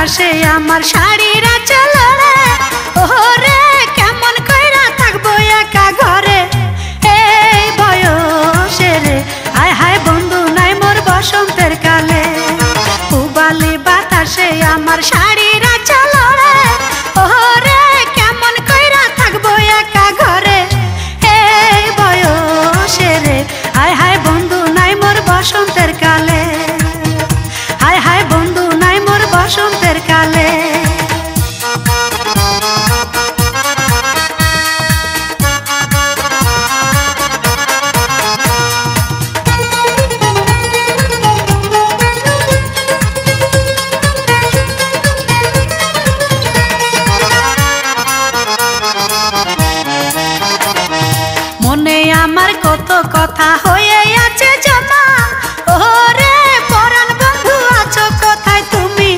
বাতাসে আমার শাড়ির চলে ওরে কেমন কইরা থাকবো একা ঘরে এই বয়সে রে হায় হায় বন্ধু নাই মোর বসন্তের কালে পুবালি বাতাসে আমার শাড়ির চলে ওরে কেমন কইরা থাকবো একা ঘরে এই বয়সে রে হায় হায় বন্ধু নাই মোর বসন্তের কালে হায় হায় বন্ধু নাই মোর বসন্তের কালে মনে আমার কত কথা হয়ে আছে জমা ওরে পরাণ বন্ধু আছো কোথায় তুমি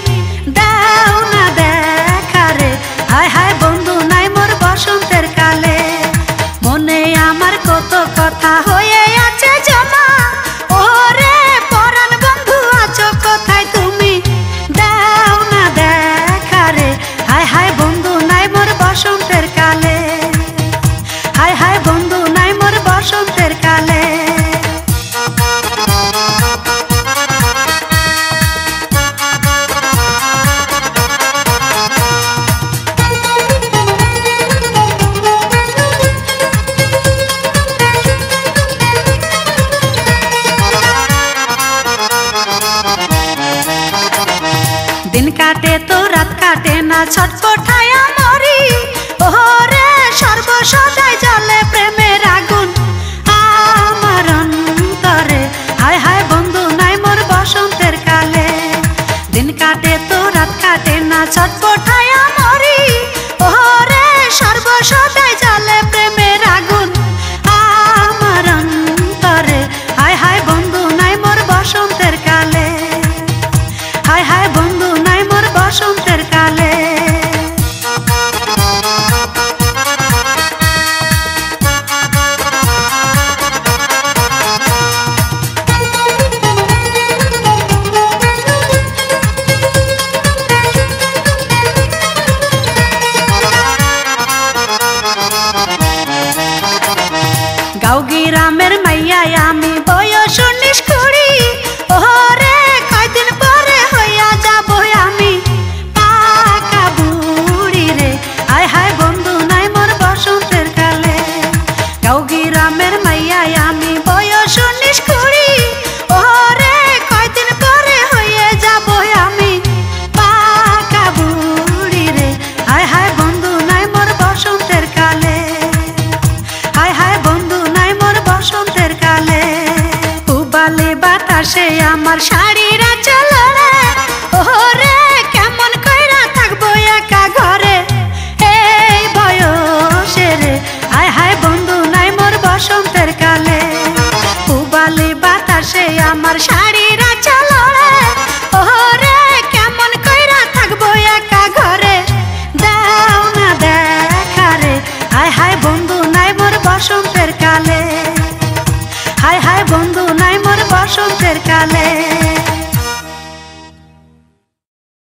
দাও না দেখা রে হায় হায় বন্ধু নাই মোর বসন্তের কালে মনে আমার কত কথা হয়ে আছে জমা ওরে পরাণ বন্ধু আছো কোথায় তুমি দাও না দেখা রে হায় হায় বন্ধু নাই মোর বসন্তের কালে হায় হায় বন্ধু নাই মোর বসন্তের কালে दिन काटे तो रात काटे ना छटपटाया मरी ओरे सर्वसदाय जले प्रेमेर आगुन आमार अंतरे हाय हाय बंधु नाई मोर बसंतेर काले दिन काटे तो रात काटे ना छटपटाया मरी ओरे सर्वसदाय जले प्रेमेर आगुन आमार अंतरे हाय हाय बंधु नाई मोर बसंतेर काले हाय हाय बंधु नाई मोर बसंतेर काले गाँव ग्रामेर माइया आमी बयस 19-20 ओरे कयदिन परे हइया जाबो आमी पाका बुड़ी रे हाय हाय बंधु नाई मोर बसंतेर काले गाँव ग्रामेर माइया आमी बयस 19-20 ओरे कयदिन परे हइया जाबो आमी पाका बुड़ी रे हाय हाय बंधु नाई मोर बसंतेर काले हाय हाय बंधु नाई मोर बसंतेर काले पुबाली बातासे आमार शाड़ीर चले ओरे केमन कइरा थाकबो एका घरे এই বয়সে রে হায় হায় বন্ধু নাই মোর বসন্তের কালে পুবালি বাতাসে আমার শাড়ির চলে ওরে কেমন কইরা থাকবো একা ঘরে দাও না দেখা রে হায় হায় বন্ধু নাই মোর বসন্তের কালে हाय हाय बंधु नाई मोर बसंतेर काले।